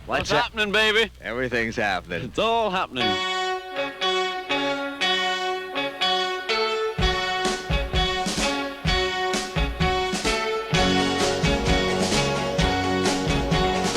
What's happening, baby? Everything's happening. It's all happening.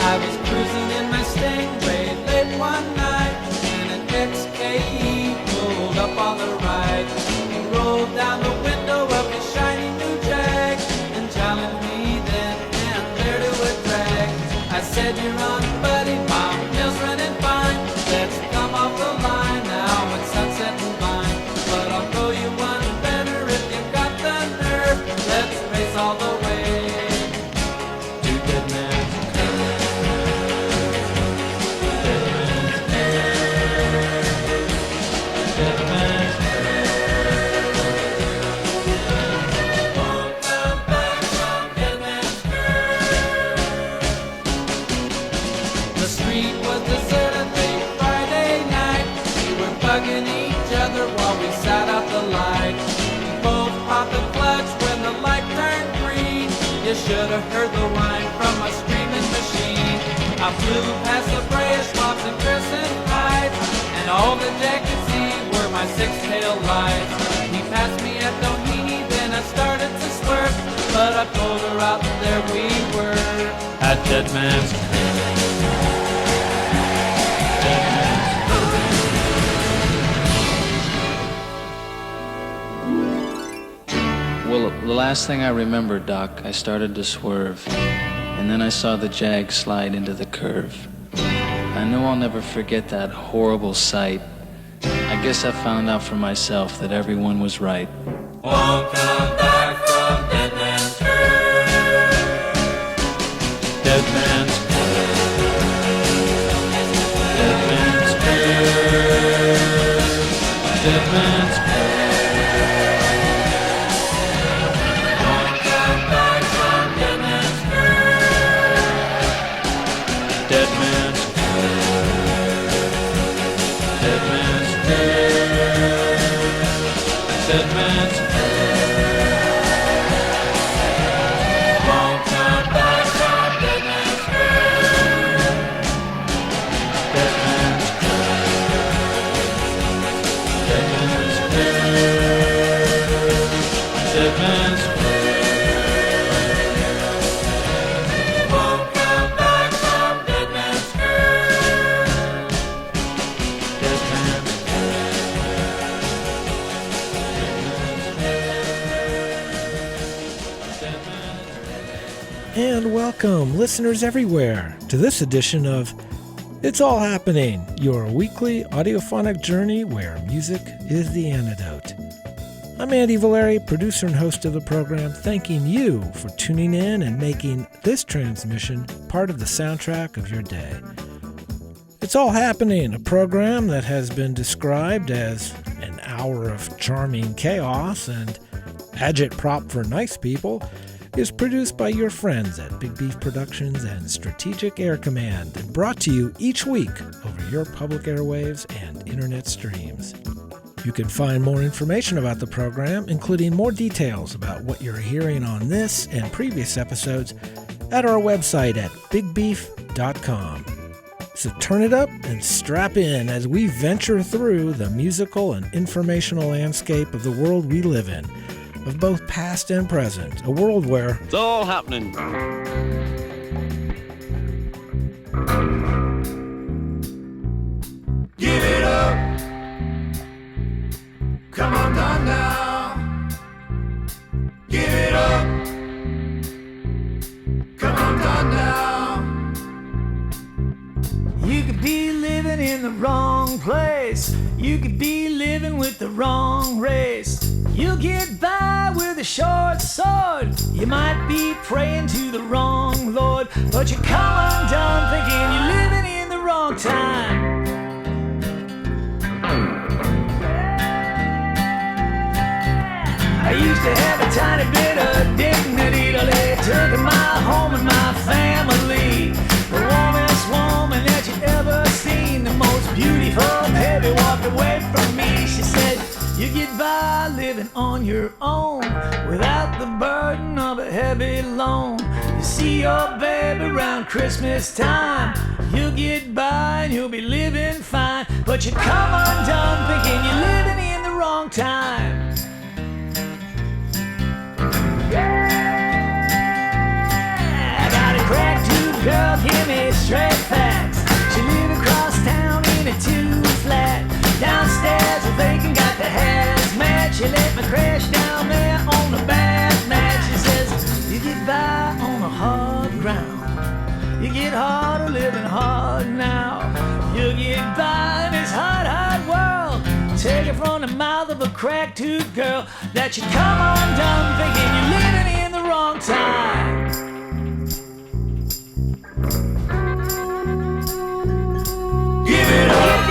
I was cruising in my Stingray late one night, and an XKE pulled up on the right. He rolled down the window of his shiny new Jag and challenged me then and there to a drag. I said, "You're on, buddy, my mill's running fine. Let's come off the line now, it's sunset and vine. But I'll throw you one better if you've got the nerve. Let's race all the way to Dead Man's each other while we sat out the light. We both popped the clutch when the light turned green. You should have heard the whine from a screaming machine. I flew past the grayish mops and crescent heights, and all the deck could see were my six-tail lights. He passed me at Doheny, then I started to swerve, but I pulled her out and there we were at Dead Man's. Well, the last thing I remember, Doc, I started to swerve, and then I saw the Jag slide into the curve. I know I'll never forget that horrible sight. I guess I found out for myself that everyone was right. Won't come back from Dead Man's Curve. Dead Man's Curve. Dead Man's Curve. Dead Man's Curve. And welcome, listeners everywhere, to this edition of It's All Happening, your weekly audiophonic journey where music is the antidote. I'm Andy Valeri, producer and host of the program, thanking you for tuning in and making this transmission part of the soundtrack of your day. It's All Happening, a program that has been described as an hour of charming chaos and agitprop for nice people, is produced by your friends at Big Beef Productions and Strategic Air Command and brought to you each week over your public airwaves and internet streams. You can find more information about the program, including more details about what you're hearing on this and previous episodes, at our website at bigbeef.com. So turn it up and strap in as we venture through the musical and informational landscape of the world we live in, of both past and present, a world where it's all happening. Give it up. Come on down now. Give it up. Come on down now. You could be living in the wrong place. You could be living with the wrong race. You'll get by with a short sword. You might be praying to the wrong Lord, but you come undone thinking you're living in the wrong time. I used to have a tiny bit of dignity till they took my home and my family. The warmest woman that you ever seen, the most beautiful baby walked away from me. She said, you get by living on your own without the burden of a heavy loan. You see your baby around Christmas time. You'll get by and you'll be living fine, but you come undone thinking you're living in the wrong time. I got a crack tooth girl, give me straight facts. She live across town in a 2-flat. Downstairs, I think I got the hazmat. She let me crash down there on the bath mat. She says, you get by on the hard ground. You get harder living hard now. You get by in this hard, hard world. Take it from the mouth of a crack tooth girl that you come undone thinking you're living in the wrong time. Give it up.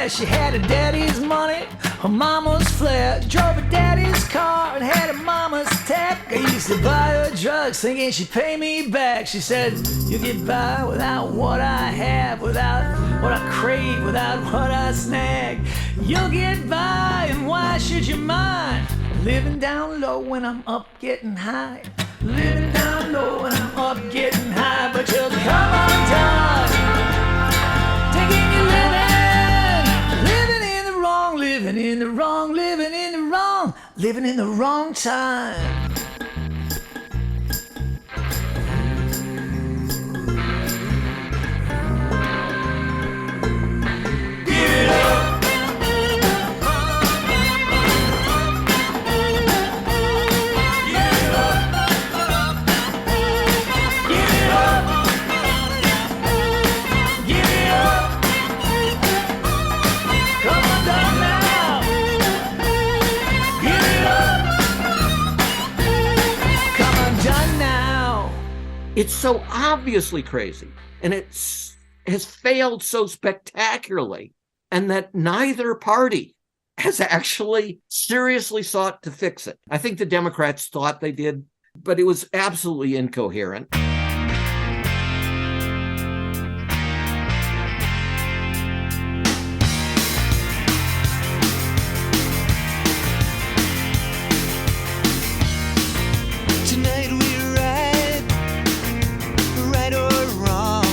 She had her daddy's money, her mama's flair. Drove her daddy's car and had her mama's tap. I used to buy her drugs thinking she'd pay me back. She said, you get by without what I have, without what I crave, without what I snag. You'll get by and why should you mind? Living down low when I'm up getting high. Living down low when I'm up getting high. But you'll come undone taking your living. Living in the wrong, living in the wrong, living in the wrong, living in the wrong time. Give it up. Give it up. Give it up. Give it up. Come undone now. Give it up. Come undone now. It's so obviously crazy, and it has failed so spectacularly, and that neither party has actually seriously sought to fix it. I think the Democrats thought they did, but it was absolutely incoherent. Tonight we ride, right or wrong.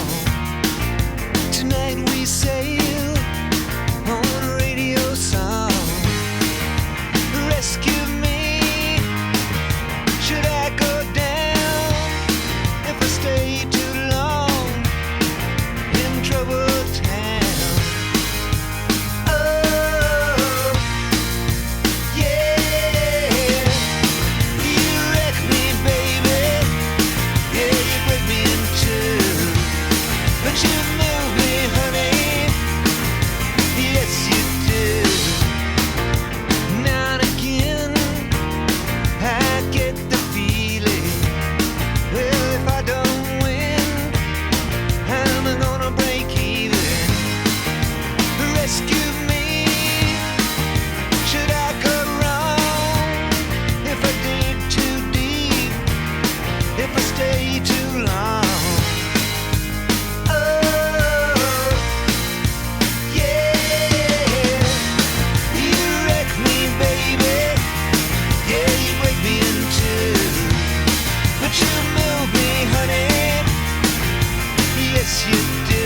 Tonight we sail on a radio song. Rescue me, should I go down if I stay too long in troubled town? Oh, yeah. You wreck me, baby. Yeah, you break me in two. But you move me, honey. Yes, you do. Now and again, I get the feeling, well, if I don't win, I'm gonna break even. Rescue me, should I go wrong if I dig too deep, if I stay too long? Oh, yeah. You wreck me, baby. Yeah, you break me in two. But you move me, honey. Yes, you do.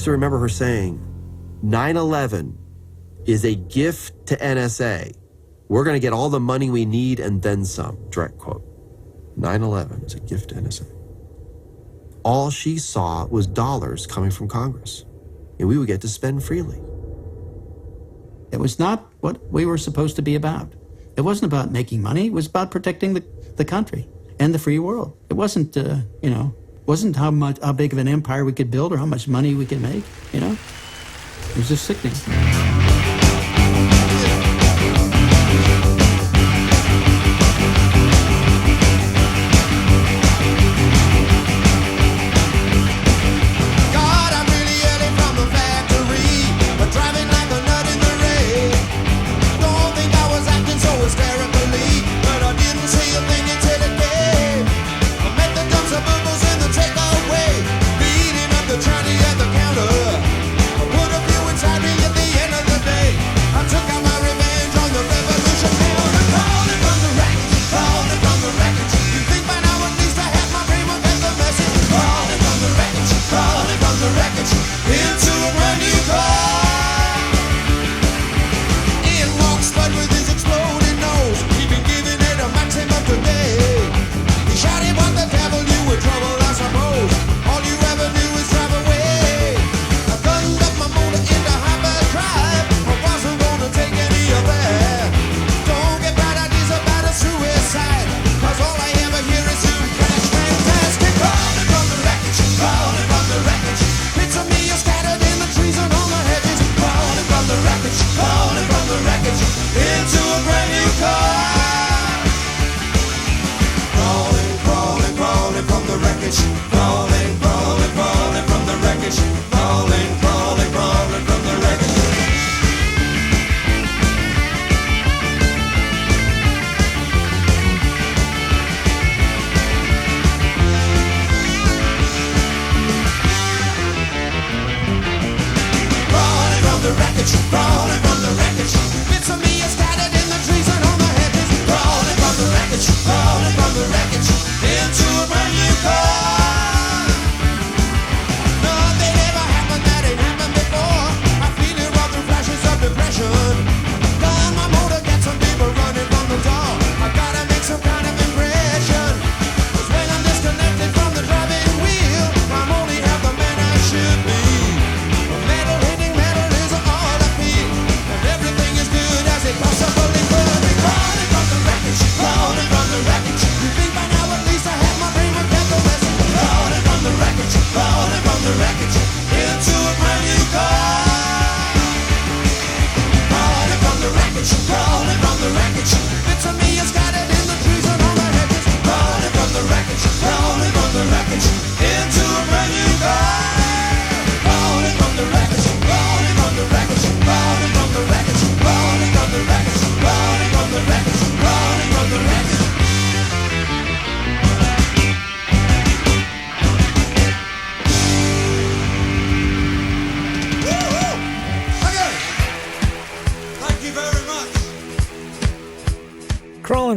also remember her saying, 9/11 is a gift to NSA. We're going to get all the money we need and then some. Direct quote. 9/11 is a gift to NSA. All she saw was dollars coming from Congress, and we would get to spend freely. It was not what we were supposed to be about. It wasn't about making money. It was about protecting the country and the free world. It wasn't, wasn't how big of an empire we could build or how much money we could make, It was just sickening.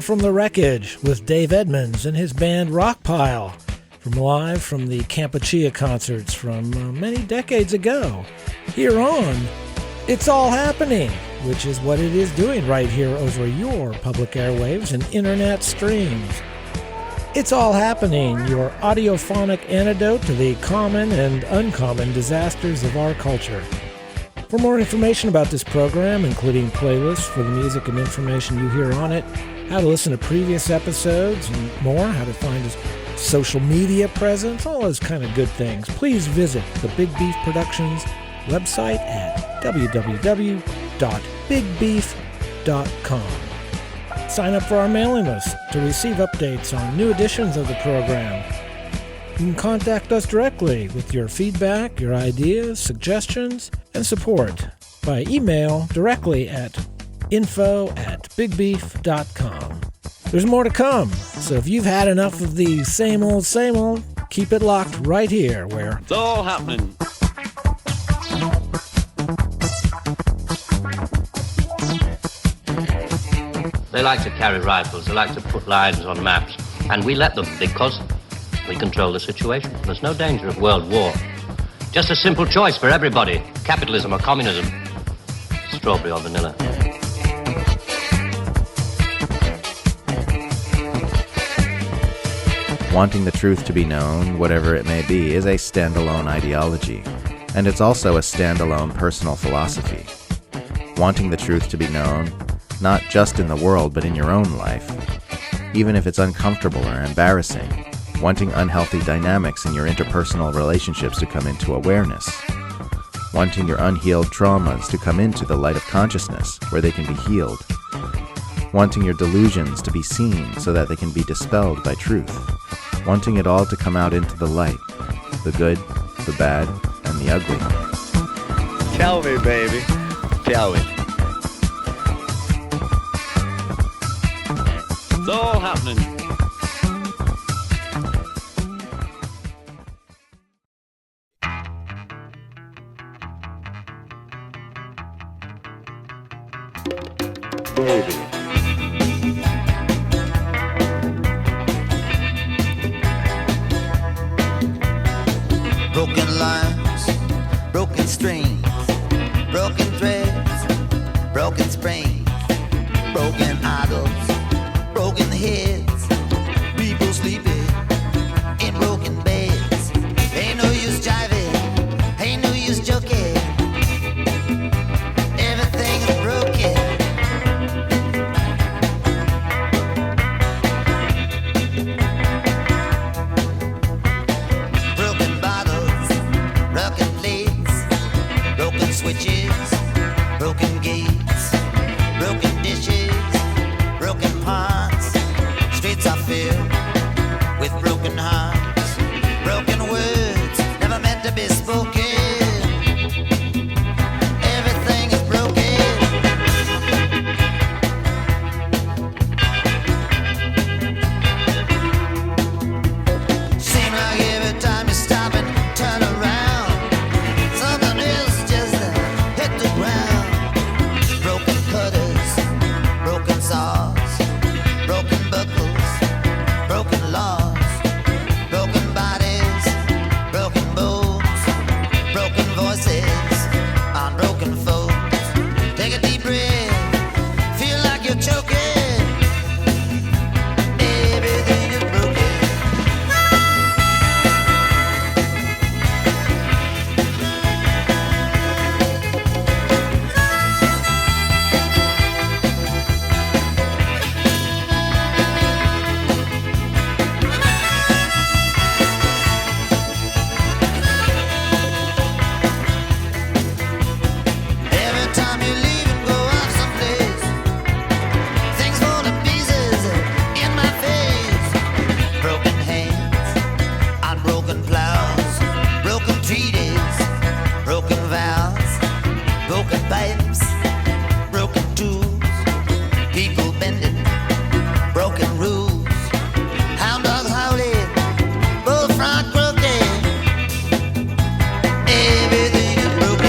From the Wreckage with Dave Edmunds and his band Rockpile, live from the Campuchia concerts from many decades ago. Here on It's All Happening, which is what it is doing right here over your public airwaves and internet streams. It's All Happening, your audiophonic antidote to the common and uncommon disasters of our culture. For more information about this program, including playlists for the music and information you hear on it, how to listen to previous episodes and more, how to find his social media presence, all those kind of good things, please visit the Big Beef Productions website at www.bigbeef.com. Sign up for our mailing list to receive updates on new editions of the program. You can contact us directly with your feedback, your ideas, suggestions, and support by email directly at info@bigbeef.com. There's more to come, so if you've had enough of the same old, keep it locked right here where It's all happening. They like to carry rifles, they like to put lines on maps, and we let them because we control the situation. There's no danger of world war Just a simple choice for everybody. Capitalism or communism. Strawberry or vanilla. Wanting the truth to be known, whatever it may be, is a standalone ideology, and it's also a standalone personal philosophy. Wanting the truth to be known, not just in the world but in your own life, even if it's uncomfortable or embarrassing. Wanting unhealthy dynamics in your interpersonal relationships to come into awareness. Wanting your unhealed traumas to come into the light of consciousness, where they can be healed. Wanting your delusions to be seen so that they can be dispelled by truth. Wanting it all to come out into the light, the good, the bad, and the ugly. Tell me, baby. Tell me. It's all happening. Baby. Broken lines, broken strings, broken threads, broken springs, broken idols, broken heads, people sleeping in broken beds. Ain't no use jiving, ain't no use joking. Everything is broken. Broken bottles, broken plates, broken switches, broken gates, broken dishes, broken pots. Streets are filled with broken hearts, broken words never meant to be spoken. Everything is broken. Seem like every time you stop and turn around, something else just hit the ground. Broken cutters, broken saws, broken buckles, broken laws, broken bodies, broken bones, broken voices on broken folks. Take a deep breath, feel like you're choking. Everything is broken. Every time you leave and go off someplace, things fall to pieces in my face. Broken hands on broken plows, broken treaties, broken vows, broken pipes, broken tools, people bending, broken rules, hound dogs howling, bullfrog croaking. Everything is broken.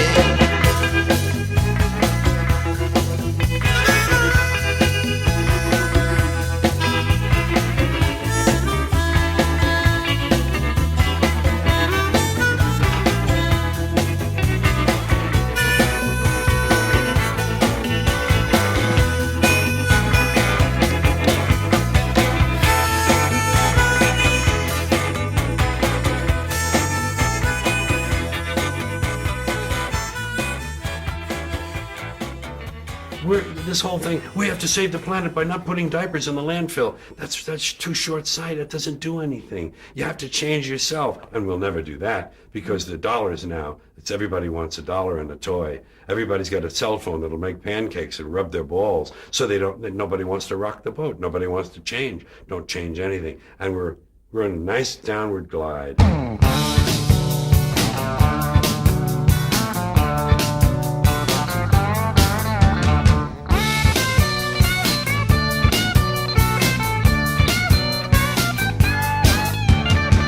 This whole thing, we have to save the planet by not putting diapers in the landfill. That's too short-sighted. It doesn't do anything. You have to change yourself. And we'll never do that because the dollars now, it's everybody wants a dollar and a toy. Everybody's got a cell phone that'll make pancakes and rub their balls. So nobody wants to rock the boat. Nobody wants to change. Don't change anything. And we're in a nice downward glide.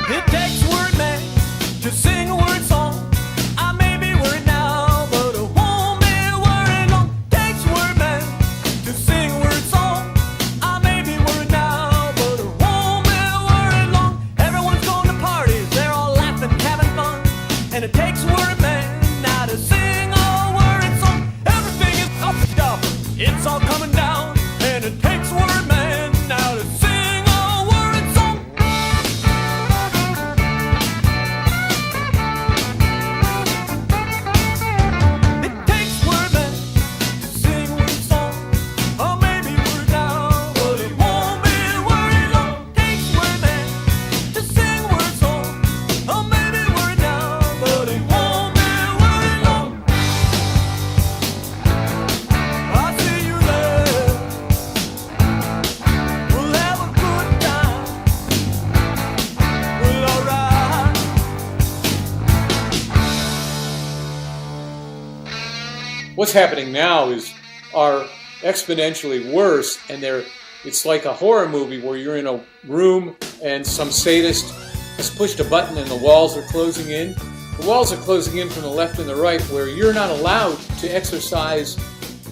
It takes word man to sing a word song. I may be worried now, but I won't be worried long. Takes word man to sing a word song. I may be worried now, but I won't be worried long. Everyone's going to parties, they're all laughing What's happening now are exponentially worse, and it's like a horror movie where you're in a room and some sadist has pushed a button and the walls are closing in. The walls are closing in from the left and the right, where you're not allowed to exercise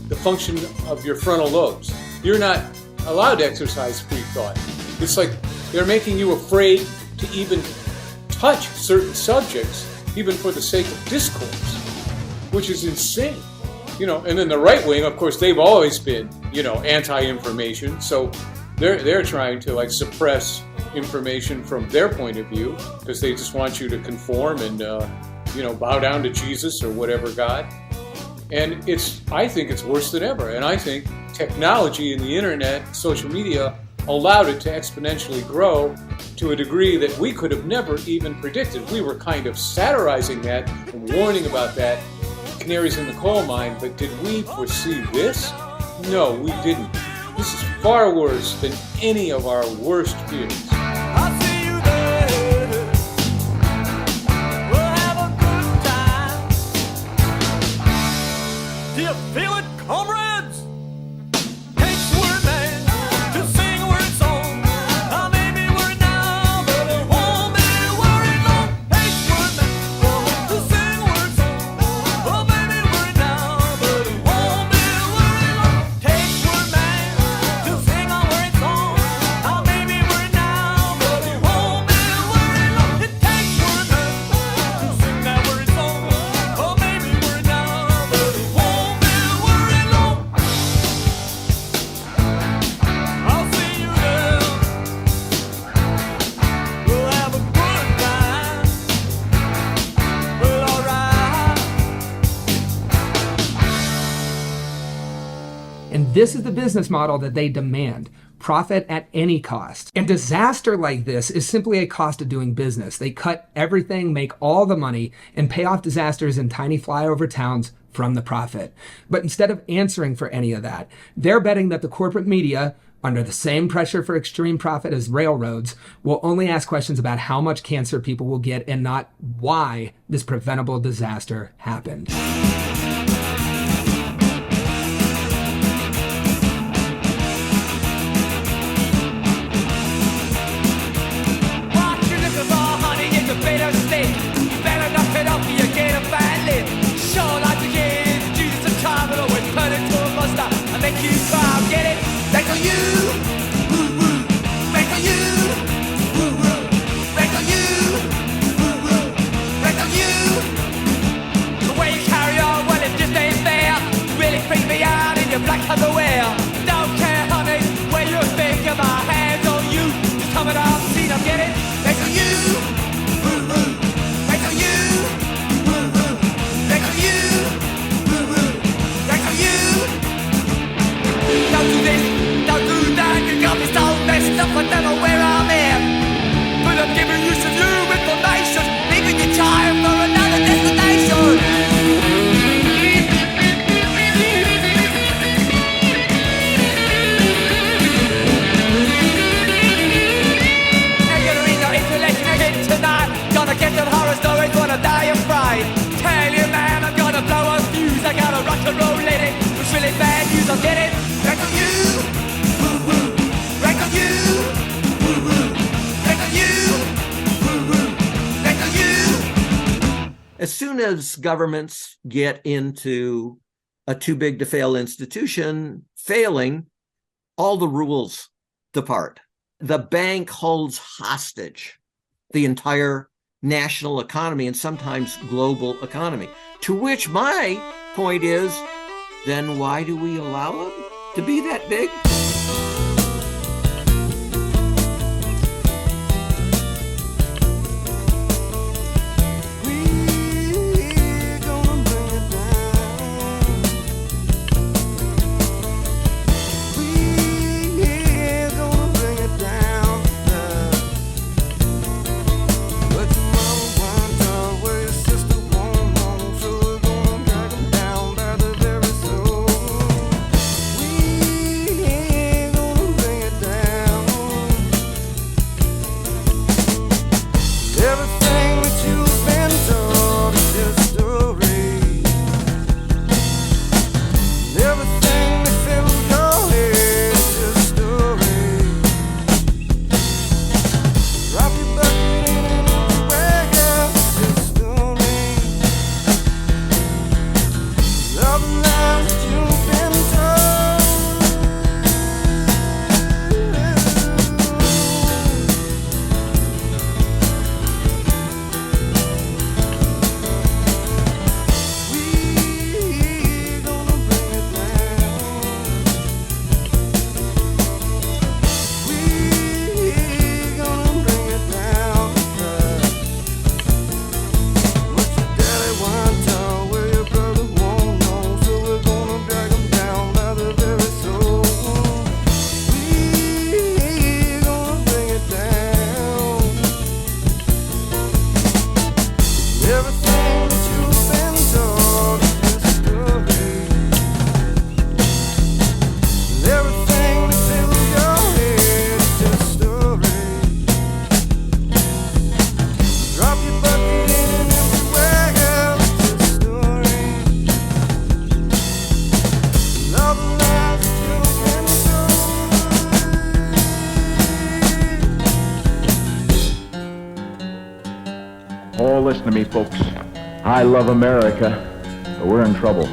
the function of your frontal lobes. You're not allowed to exercise free thought. It's like they're making you afraid to even touch certain subjects, even for the sake of discourse, which is insane. And then the right wing, of course, they've always been, anti-information. So they're trying to suppress information from their point of view because they just want you to conform and, bow down to Jesus or whatever God. And I think it's worse than ever. And I think technology and the internet, social media, allowed it to exponentially grow to a degree that we could have never even predicted. We were kind of satirizing that and warning about that, canaries in the coal mine, but did we foresee this? No, we didn't. This is far worse than any of our worst fears. I'll see you there. We'll have a good time. Do you feel it, comrades? Takes one man to sing a word song. Maybe we're now, but it won't be worried long. Takes one man to sing a word song. Maybe we're now, but it won't be worried long. Takes one man to sing a word song. Maybe we're now, but it won't be worried long. It takes one man to sing that word song. Maybe we're now, but it won't be worried long. I'll see you there. We'll have a good time. Well, alright. And this is the business model that they demand. Profit at any cost. And disaster like this is simply a cost of doing business. They cut everything, make all the money, and pay off disasters in tiny flyover towns from the profit. But instead of answering for any of that, they're betting that the corporate media, under the same pressure for extreme profit as railroads, will only ask questions about how much cancer people will get and not why this preventable disaster happened. Watch your liquor bar, honey, it's a better state. Better knock it off, you get a bad lip. Sure like to give Jesus a time, but always turn into a monster and make you cry. Get it? Back on you. Woo-woo. Back on you. Woo-woo. Back on you. Woo-woo. Back on you. The way you carry on, well, it just ain't fair. Really freak me out in your black underwear. Don't care, honey, where you think of my hands on you. Just coming off, see them, get it? Back on you. Woo-woo. Back on you. Woo-woo. Back on you. Woo-woo. Back on you. Don't do this, don't do that. You got me so messed up, I never where I'm at. But I'm giving you some new information, leaving you tired for another destination. Ain't gonna read no intellectual again tonight. Gonna get them horror stories, wanna die of fright. Tell you, man, I'm gonna blow a fuse. I got a rock and roll lady. It's really bad news, I'll get it. Back on you. Woo-woo. Back on you. Woo-woo. Back on you. Woo-woo. Back on you. As soon as governments get into a too big to fail institution failing, all the rules depart. The bank holds hostage the entire national economy and sometimes global economy. To which my point is, then why do we allow them to be that big? Yeah. Oh, listen to me, folks. I love America, but we're in trouble.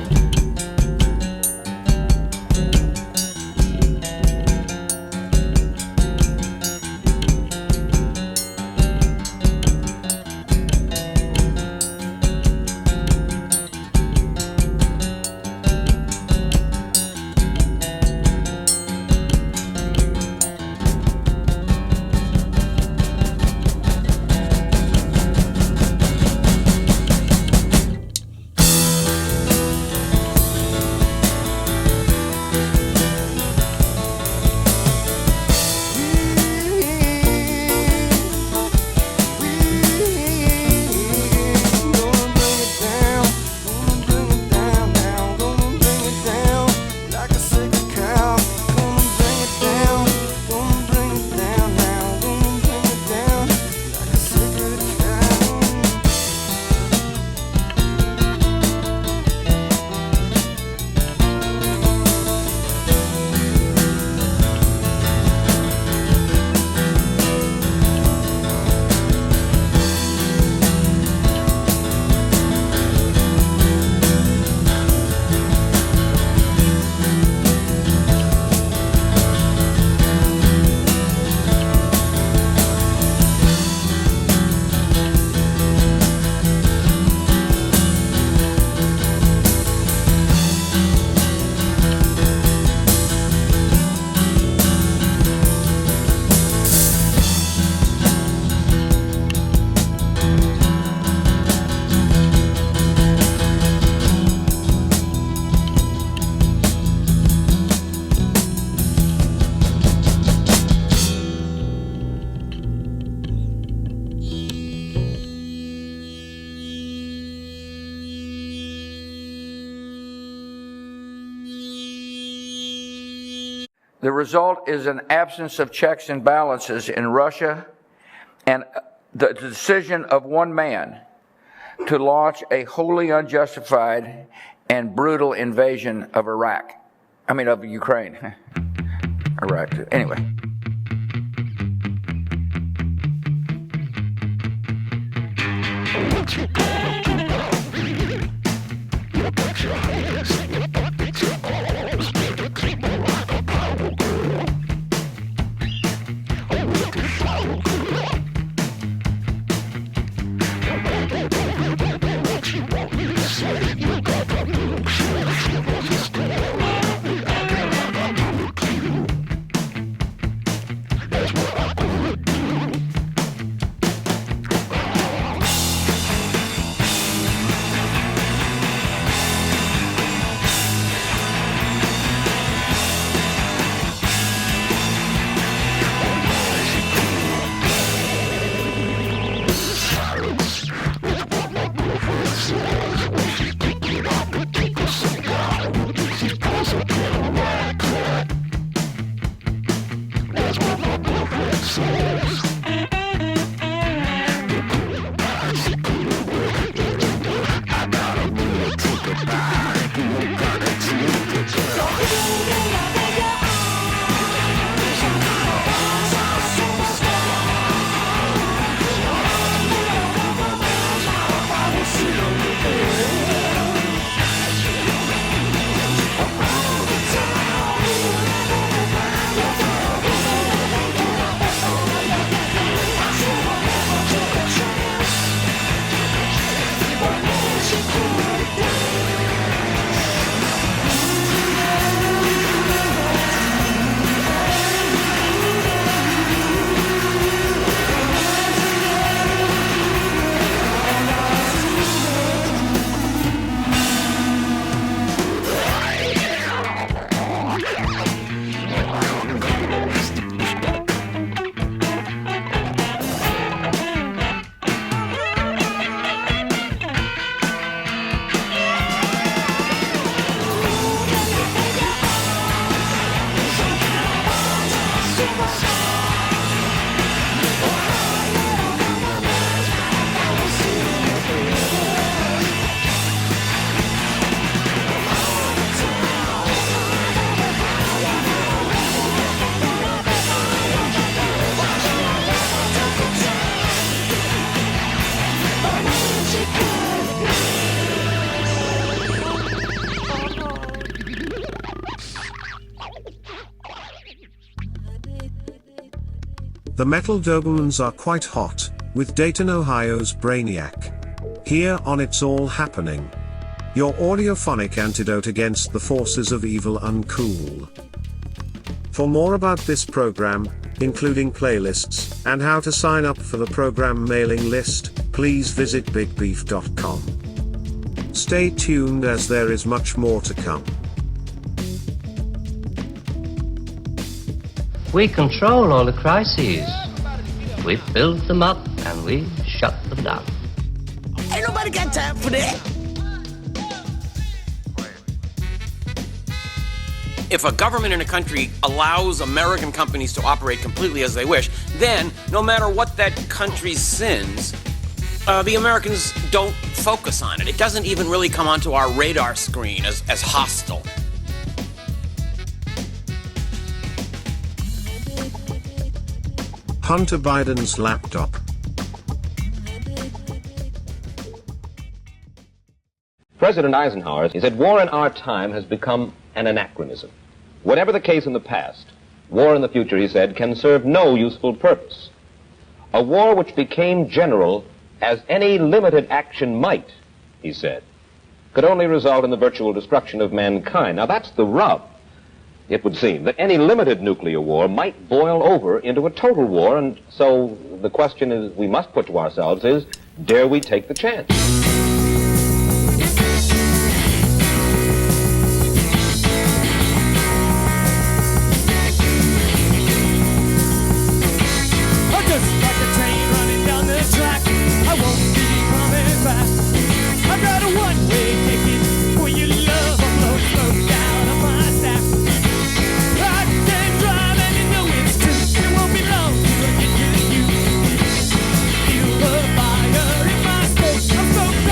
The result is an absence of checks and balances in Russia and the decision of one man to launch a wholly unjustified and brutal invasion of of Ukraine. Iraq, anyway. The metal Dobermans are quite hot, with Dayton, Ohio's Brainiac. Here on It's All Happening. Your audiophonic antidote against the forces of evil uncool. For more about this program, including playlists, and how to sign up for the program mailing list, please visit bigbeef.com. Stay tuned as there is much more to come. We control all the crises. We build them up and we shut them down. Ain't nobody got time for that. If a government in a country allows American companies to operate completely as they wish, then no matter what that country's sins, the Americans don't focus on it. It doesn't even really come onto our radar screen as hostile. Hunter Biden's laptop. President Eisenhower said war in our time has become an anachronism. Whatever the case in the past, war in the future, he said, can serve no useful purpose. A war which became general as any limited action might, he said, could only result in the virtual destruction of mankind. Now that's the rub. It would seem that any limited nuclear war might boil over into a total war, and so the question is we must put to ourselves is, dare we take the chance? Fire in my smoke, I'm so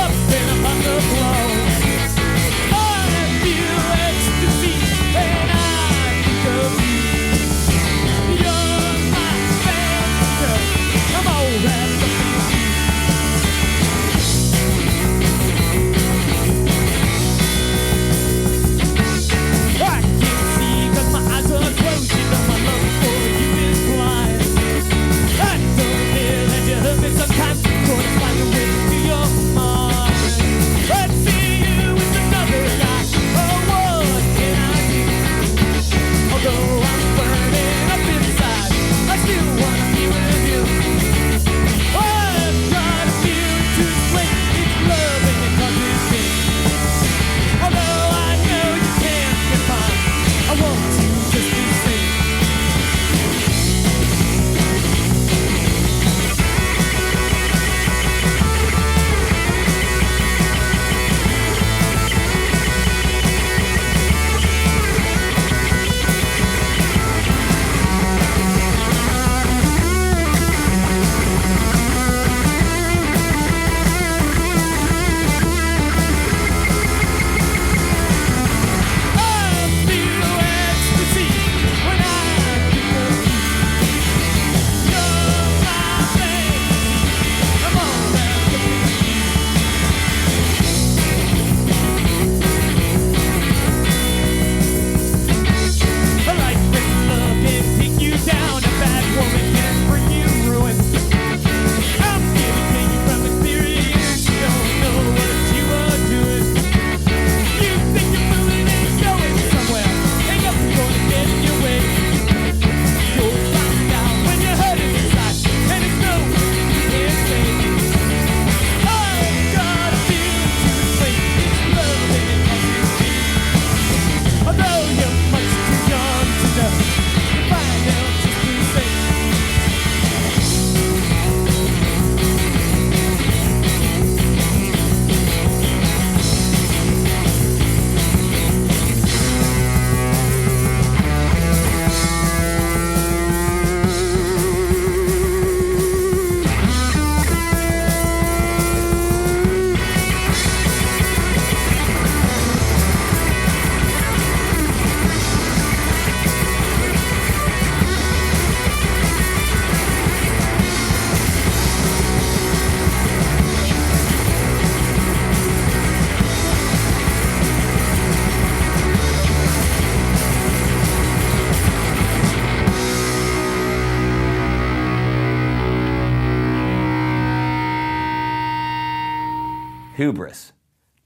hubris.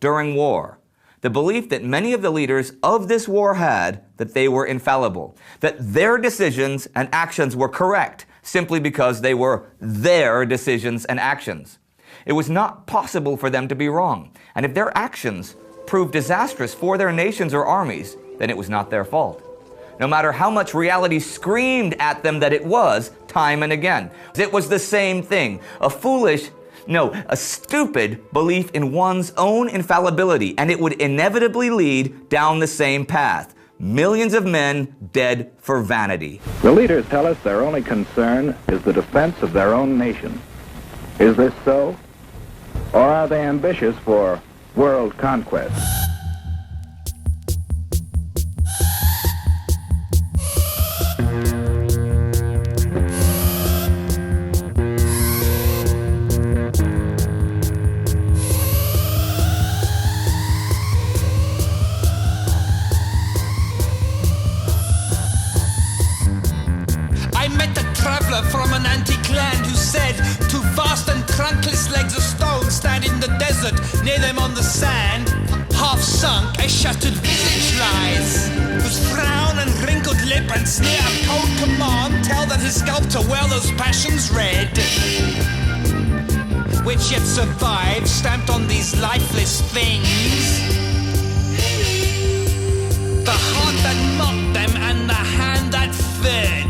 During war, the belief that many of the leaders of this war had that they were infallible, that their decisions and actions were correct simply because they were their decisions and actions. It was not possible for them to be wrong, and if their actions proved disastrous for their nations or armies, then it was not their fault. No matter how much reality screamed at them that it was, time and again. It was the same thing. A stupid belief in one's own infallibility, and it would inevitably lead down the same path. Millions of men dead for vanity. The leaders tell us their only concern is the defense of their own nation. Is this so? Or are they ambitious for world conquest? From an antique land who said, two vast and trunkless legs of stone stand in the desert, near them on the sand, half sunk, a shattered visage lies, whose frown and wrinkled lip and sneer of cold command tell that his sculptor well those passions read, which yet survive, stamped on these lifeless things, the heart that mocked them and the hand that fed.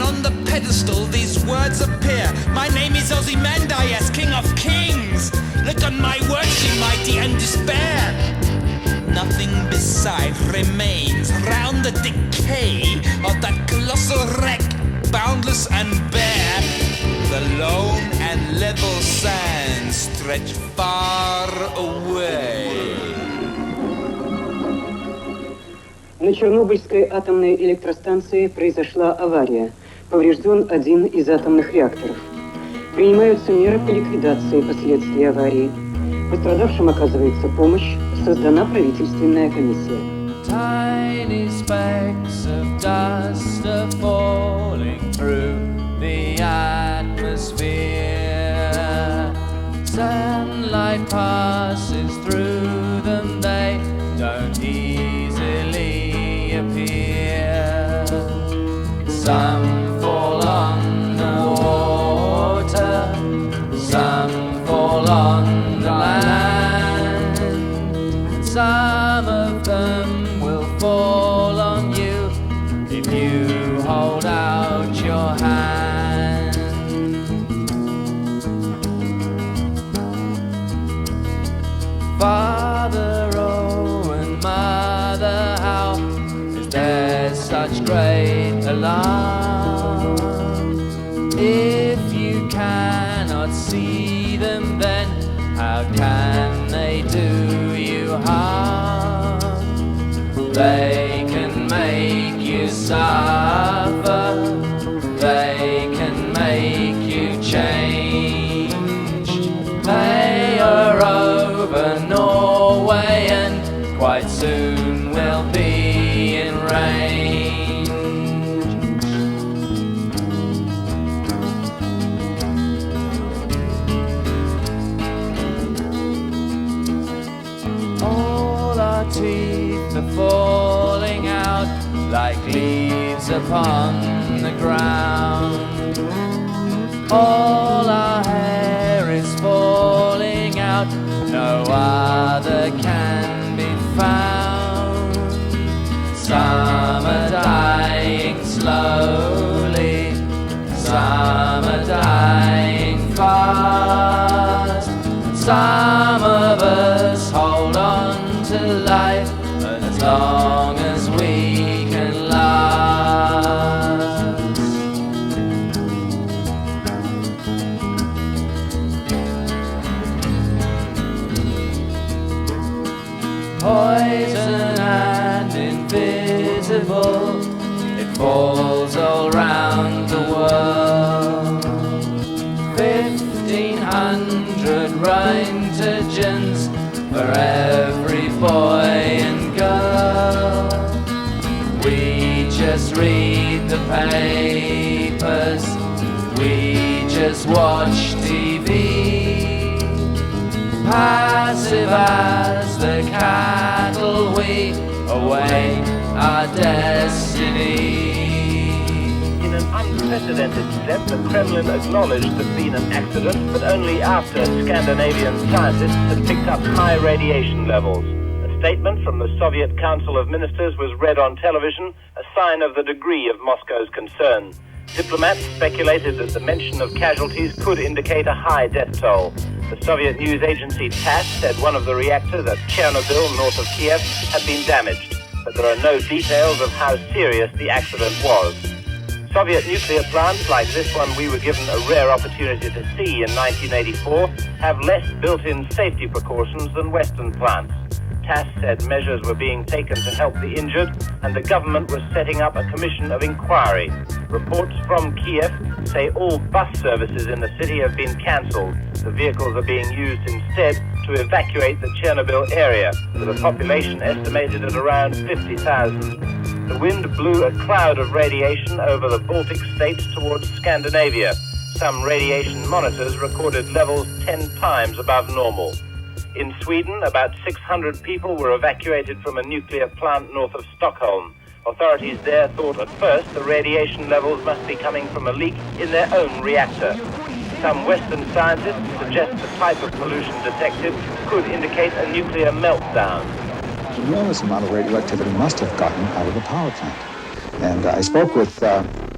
On the pedestal these words appear. My name is Ozymandias, King of Kings. Look on my words, ye mighty, and despair. Nothing beside remains round the decay of that colossal wreck, boundless and bare. The lone and level sands stretch far away. На Чернобыльской атомной электростанции произошла авария. Поврежден один из атомных реакторов. Принимаются меры по ликвидации последствий аварии. Пострадавшим оказывается помощь. Создана правительственная комиссия. Tiny specks of dust are falling through the atmosphere. Sunlight passes through them, they don't easily appear. Some fall on the water, some fall on the land, some of them will fall on you if you hold out your hand. Father, oh, and mother, how is there such great alarm? If you cannot see them, then how can they do you harm? They can make you suffer, they can make you change. They are over Norway and quite soon will be in range. Teeth are falling out like leaves upon the ground. All our hair is falling out, no other can be found. Some are dying slowly, some are dying fast. Some of us hold on to life as long as we can last. Poison and invisible, it falls all round the world. 1,500 Rheintagens for every boy and girl. We just read the papers, we just watch TV, passive as the cattle we await our destiny. In an unprecedented step, the Kremlin acknowledged there'd been an accident, but only after Scandinavian scientists had picked up high radiation levels. A statement from the Soviet Council of Ministers was read on television, a sign of the degree of Moscow's concern. Diplomats speculated that the mention of casualties could indicate a high death toll. The Soviet news agency TASS said one of the reactors at Chernobyl, north of Kiev, had been damaged, but there are no details of how serious the accident was. Soviet nuclear plants like this one we were given a rare opportunity to see in 1984 have less built-in safety precautions than Western plants. TASS said measures were being taken to help the injured, and the government was setting up a commission of inquiry. Reports from Kiev say all bus services in the city have been cancelled. The vehicles are being used instead to evacuate the Chernobyl area, with a population estimated at around 50,000. The wind blew a cloud of radiation over the Baltic states towards Scandinavia. Some radiation monitors recorded levels 10 times above normal. In Sweden, about 600 people were evacuated from a nuclear plant north of Stockholm. Authorities there thought at first the radiation levels must be coming from a leak in their own reactor. Some Western scientists suggest the type of pollution detected could indicate a nuclear meltdown. An enormous amount of radioactivity must have gotten out of the power plant. And I spoke with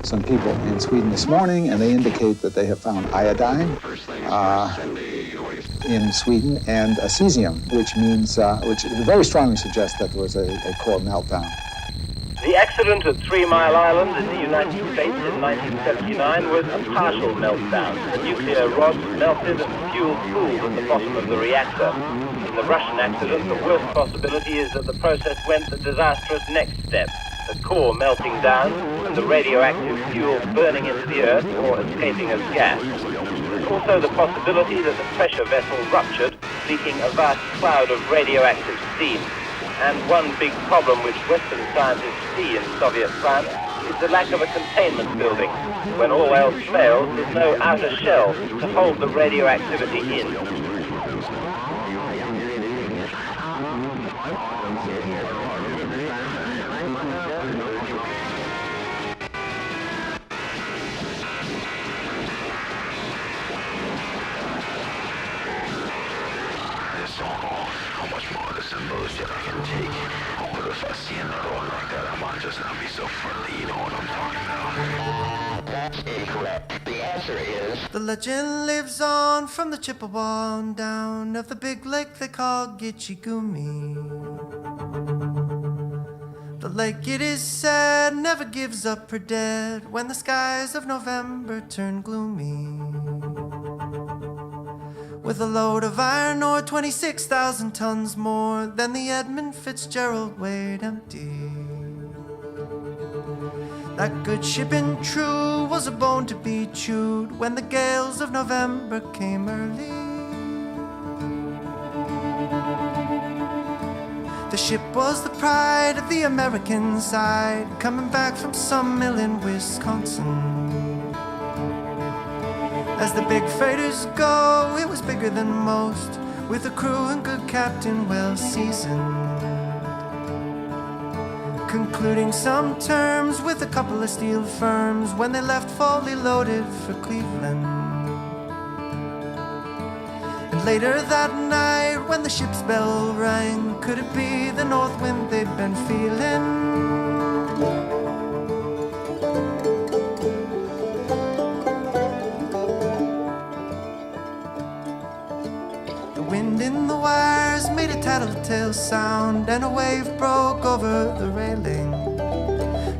some people in Sweden this morning, and they indicate that they have found iodine in Sweden and cesium, which means, which very strongly suggests that there was a core meltdown. The accident at 3 Mile Island in the United States in 1979 was a partial meltdown. The nuclear rods melted and fuel cooled at the bottom of the reactor. In the Russian accident, the worst possibility is that the process went the disastrous next step, the core melting down and the radioactive fuel burning into the earth or escaping as gas. There's also the possibility that the pressure vessel ruptured, leaking a vast cloud of radioactive steam. And one big problem which Western scientists see in Soviet plants is the lack of a containment building. When all else fails, there's no outer shell to hold the radioactivity in. How much more of this bullshit I can take? What if I see another one like that? I might just not be so friendly, you know what I'm talking about? That's incorrect. The answer is... The legend lives on from the Chippewa on down of the big lake they call Gitchigumi. The lake, it is said, never gives up her dead when the skies of November turn gloomy. With a load of iron ore 26,000 tons more than the Edmund Fitzgerald weighed empty. That good ship in true was a bone to be chewed when the gales of November came early. The ship was the pride of the American side, coming back from some mill in Wisconsin. As the big freighters go, it was bigger than most, with a crew and good captain well seasoned. Concluding some terms with a couple of steel firms when they left fully loaded for Cleveland. And later that night when the ship's bell rang, could it be the north wind they'd been feeling? In the wires made a tattletale sound, and a wave broke over the railing.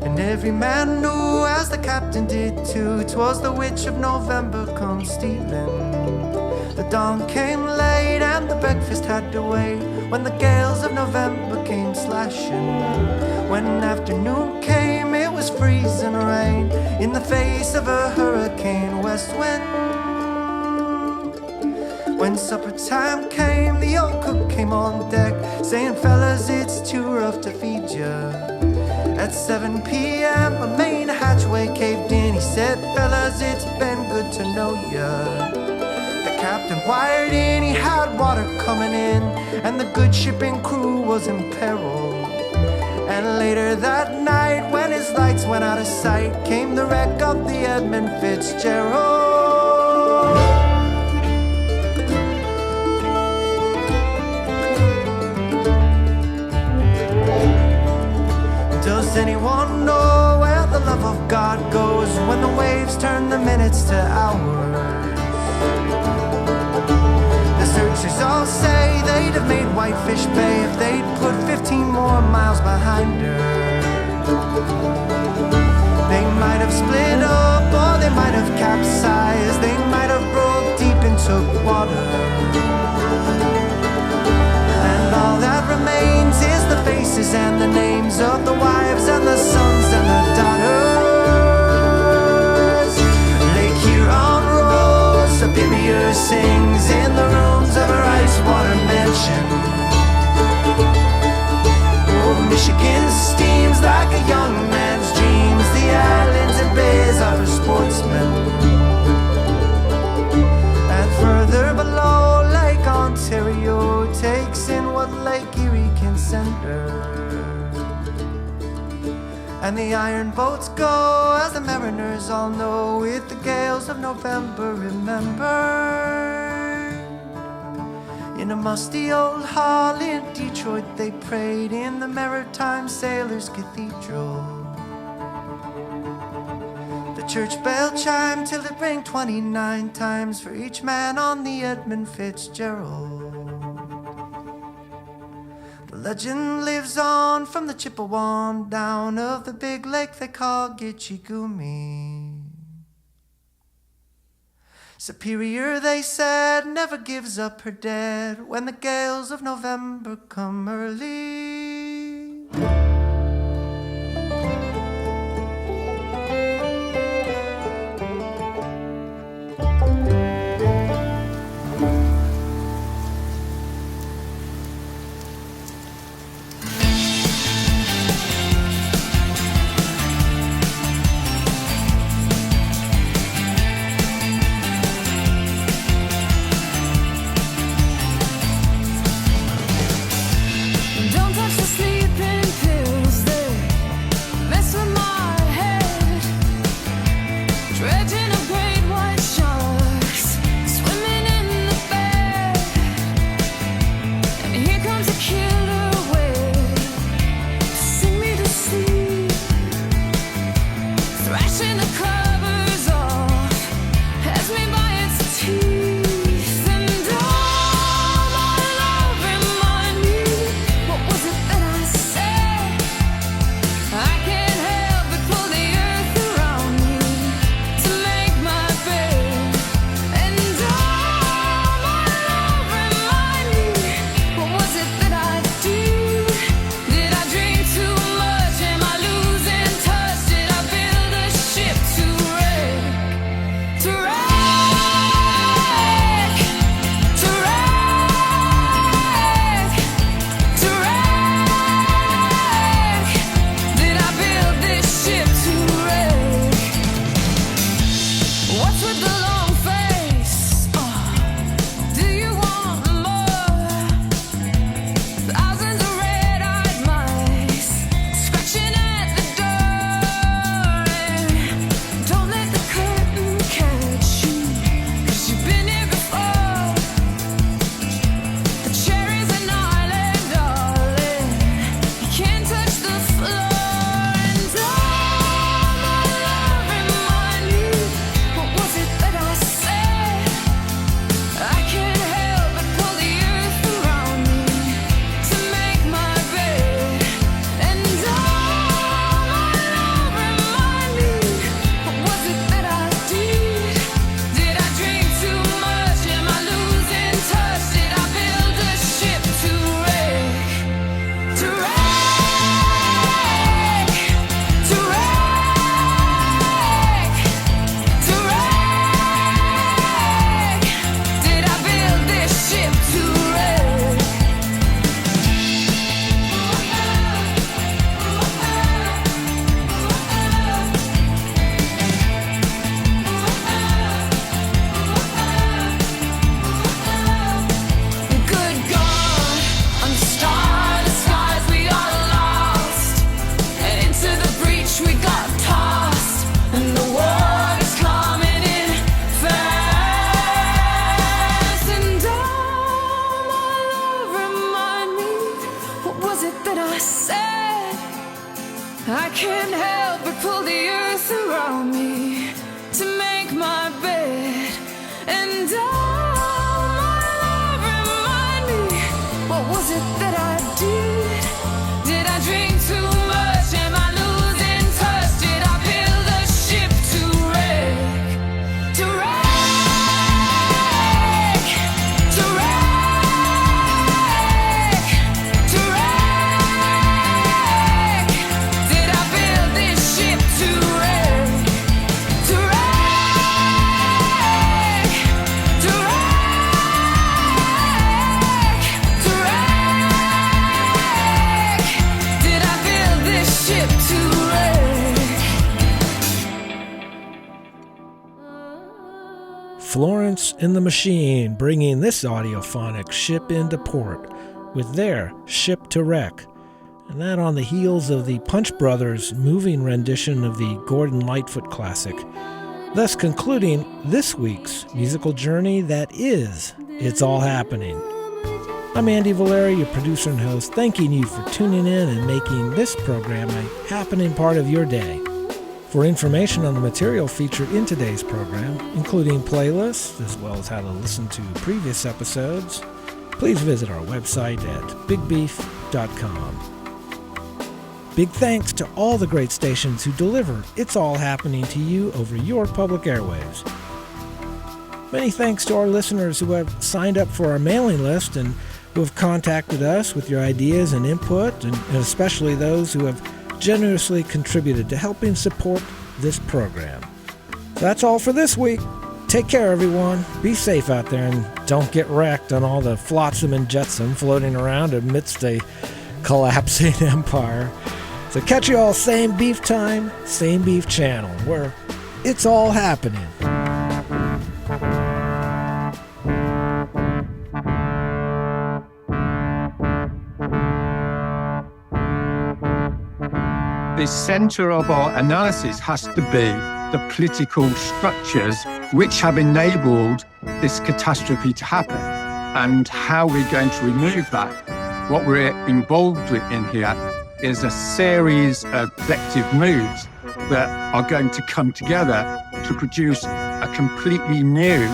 And every man knew, as the captain did too, 'twas the witch of November come stealing. The dawn came late and the breakfast had to wait when the gales of November came slashing. When afternoon came, it was freezing rain in the face of a hurricane west wind. When supper time came, the old cook came on deck, saying, fellas, it's too rough to feed ya. At 7 p.m. a main hatchway caved in. He said, fellas, it's been good to know ya. The captain wired in, he had water coming in, and the good shipping crew was in peril. And later that night, when his lights went out of sight, came the wreck of the Edmund Fitzgerald. Does anyone know where the love of God goes when the waves turn the minutes to hours? The searchers all say they'd have made Whitefish Bay if they'd put 15 more miles behind her. They might have split up or they might have capsized. They might have broke deep and took water. And all that remains is the faces and the names of the wives and the sons and the daughters. Lake Huron rolls, Superior sings in the rooms of her ice water mansion. Oh, Michigan steams like a young man's dreams. The islands and bays are for sportsmen. And further below, Lake Ontario takes in what Lake Erie can send her. And the iron boats go, as the mariners all know, with the gales of November remembered. In a musty old hall in Detroit they prayed in the Maritime Sailors' Cathedral. The church bell chimed till it rang 29 times for each man on the Edmund Fitzgerald. The legend lives on from the Chippewa down of the big lake they call Gitchigumi. Superior, they said, never gives up her dead when the gales of November come early. Don't touch the sleeping pill. said I can't help but pull the earth around me to make my bed. And oh, my love, remind me, what was it that I did? Did I drink too much? Am I losing touch? Did I build a ship to wreck? To wreck? To wreck? To wreck? Did I build this ship to wreck? To wreck? To wreck? To wreck? Did I build this ship to wreck? Florence and the Machine bringing this audiophonic ship into port with their Ship to Wreck. And that on the heels of the Punch Brothers' moving rendition of the Gordon Lightfoot classic, thus concluding this week's musical journey that is It's All Happening. I'm Andy Valeri, your producer and host, thanking you for tuning in and making this program a happening part of your day. For information on the material featured in today's program, including playlists as well as how to listen to previous episodes, please visit our website at bigbeef.com. Big thanks to all the great stations who deliver It's All Happening to you over your public airwaves. Many thanks to our listeners who have signed up for our mailing list and who have contacted us with your ideas and input, and especially those who have generously contributed to helping support this program. So that's all for this week. Take care, everyone. Be safe out there and don't get wrecked on all the flotsam and jetsam floating around amidst a collapsing empire. So catch you all same beef time, same beef channel, where it's all happening. The center of our analysis has to be the political structures which have enabled this catastrophe to happen, and how we're going to remove that. What we're involved with in here is a series of collective moves that are going to come together to produce a completely new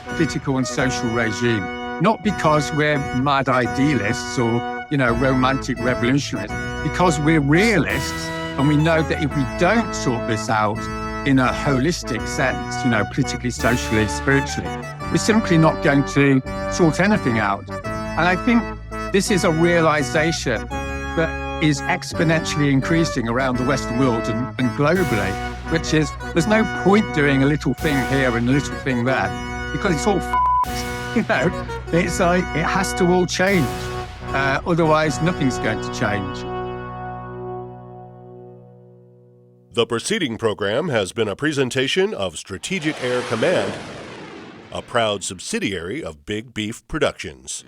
political and social regime. Not because we're mad idealists or, romantic revolutionists, because we're realists. And we know that if we don't sort this out in a holistic sense, politically, socially, spiritually, we're simply not going to sort anything out. And I think this is a realization that is exponentially increasing around the Western world and globally, which is there's no point doing a little thing here and a little thing there, because it's all it's like it has to all change. Otherwise, nothing's going to change. The preceding program has been a presentation of Strategic Air Command, a proud subsidiary of Big Beef Productions.